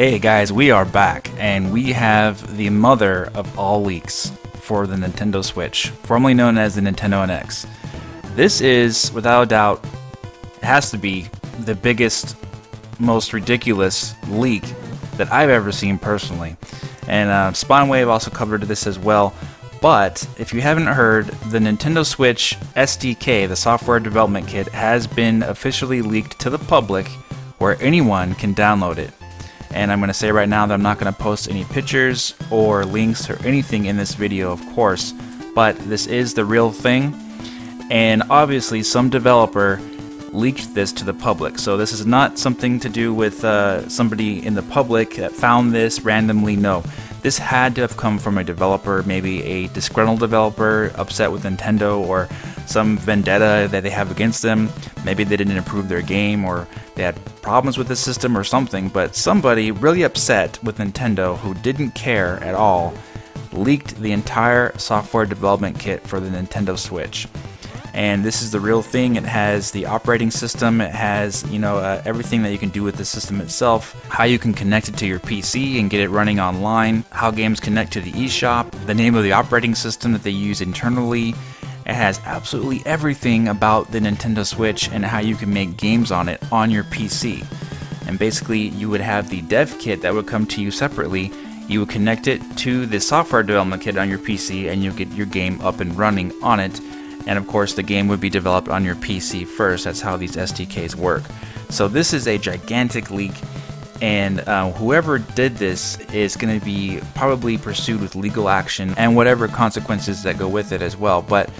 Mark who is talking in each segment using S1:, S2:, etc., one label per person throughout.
S1: Hey guys, we are back, and we have the mother of all leaks for the Nintendo Switch, formerly known as the Nintendo NX. This is, without a doubt, it has to be the biggest, most ridiculous leak that I've ever seen personally. And Spawnwave also covered this as well. But if you haven't heard, the Nintendo Switch SDK, the software development kit, has been officially leaked to the public where anyone can download it. And I'm going to say right now that I'm not going to post any pictures or links or anything in this video, of course, but this is the real thing. And obviously some developer leaked this to the public. So this is not something to do with somebody in the public that found this randomly. No, this had to have come from a developer, maybe a disgruntled developer upset with Nintendo, or some vendetta that they have against them. Maybe they didn't improve their game, or they had problems with the system or something, but somebody really upset with Nintendo who didn't care at all leaked the entire software development kit for the Nintendo Switch. And this is the real thing. It has the operating system, it has, everything that you can do with the system itself, how you can connect it to your PC and get it running online, how games connect to the eShop, the name of the operating system that they use internally. It has absolutely everything about the Nintendo Switch and how you can make games on it on your PC. And basically you would have the dev kit that would come to you separately. You would connect it to the software development kit on your PC and you'll get your game up and running on it. And of course the game would be developed on your PC first. That's how these SDKs work. So this is a gigantic leak, and whoever did this is going to be probably pursued with legal action and whatever consequences that go with it as well. But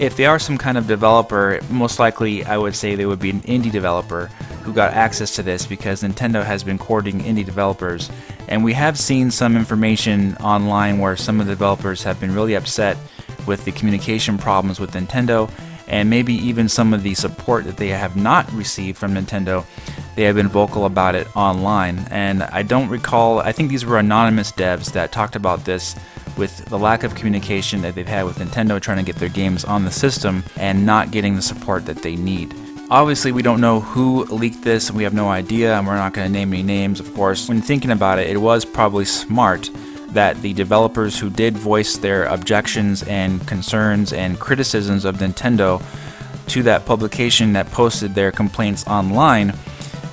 S1: if they are some kind of developer, most likely I would say they would be an indie developer who got access to this, because Nintendo has been courting indie developers. And we have seen some information online where some of the developers have been really upset with the communication problems with Nintendo, and maybe even some of the support that they have not received from Nintendo. They have been vocal about it online, and I don't recall, I think these were anonymous devs that talked about this, with the lack of communication that they've had with Nintendo trying to get their games on the system and not getting the support that they need. Obviously we don't know who leaked this, we have no idea, and we're not going to name any names, of course. When thinking about it, it was probably smart that the developers who did voice their objections and concerns and criticisms of Nintendo to that publication that posted their complaints online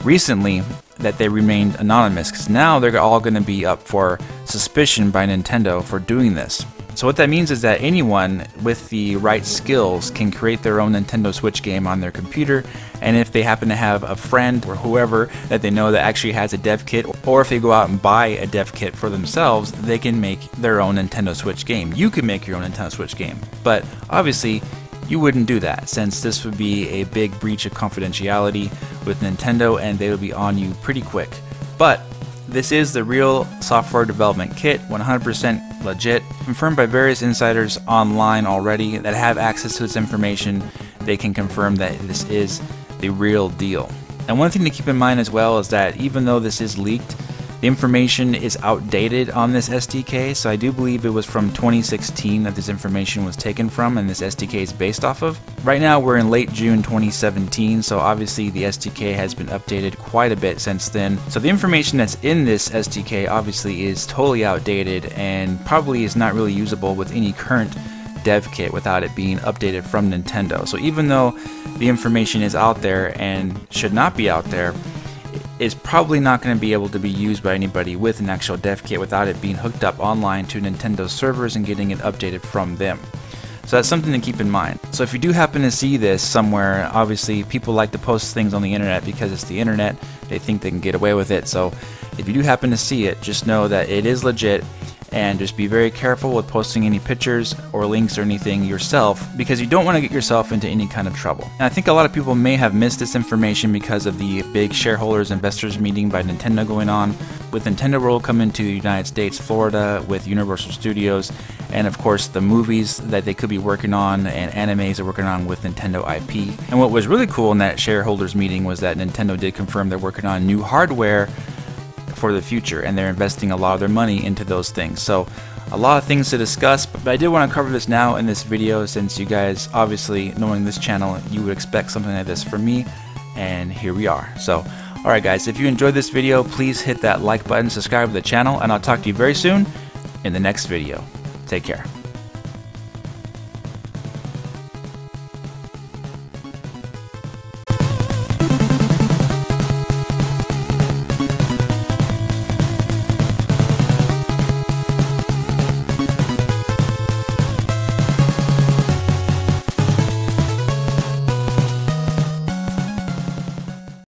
S1: recently, that they remained anonymous, because now they're all going to be up for suspicion by Nintendo for doing this. So what that means is that anyone with the right skills can create their own Nintendo Switch game on their computer, and if they happen to have a friend or whoever that they know that actually has a dev kit, or if they go out and buy a dev kit for themselves, they can make their own Nintendo Switch game. You can make your own Nintendo Switch game, but obviously you wouldn't do that, since this would be a big breach of confidentiality with Nintendo and they would be on you pretty quick. But this is the real software development kit, 100% legit, confirmed by various insiders online already that have access to this information. They can confirm that this is the real deal. And one thing to keep in mind as well is that even though this is leaked, the information is outdated on this SDK, so I do believe it was from 2016 that this information was taken from and this SDK is based off of. Right now we're in late June 2017, so obviously the SDK has been updated quite a bit since then. So the information that's in this SDK obviously is totally outdated and probably is not really usable with any current dev kit without it being updated from Nintendo. So even though the information is out there and should not be out there, is probably not going to be able to be used by anybody with an actual dev kit without it being hooked up online to Nintendo's servers and getting it updated from them. So that's something to keep in mind. So if you do happen to see this somewhere, obviously people like to post things on the internet because it's the internet, they think they can get away with it. So if you do happen to see it, just know that it is legit, and just be very careful with posting any pictures or links or anything yourself, because you don't want to get yourself into any kind of trouble. And I think a lot of people may have missed this information because of the big shareholders investors meeting by Nintendo going on, with Nintendo World coming to the United States, Florida, with Universal Studios, and of course the movies that they could be working on and animes they're working on with Nintendo IP. And what was really cool in that shareholders meeting was that Nintendo did confirm they're working on new hardware for the future, and they're investing a lot of their money into those things. So a lot of things to discuss, but I did want to cover this now in this video, since you guys, obviously knowing this channel, you would expect something like this from me, and here we are. So Alright guys, if you enjoyed this video, please hit that like button, subscribe to the channel, and I'll talk to you very soon in the next video. Take care.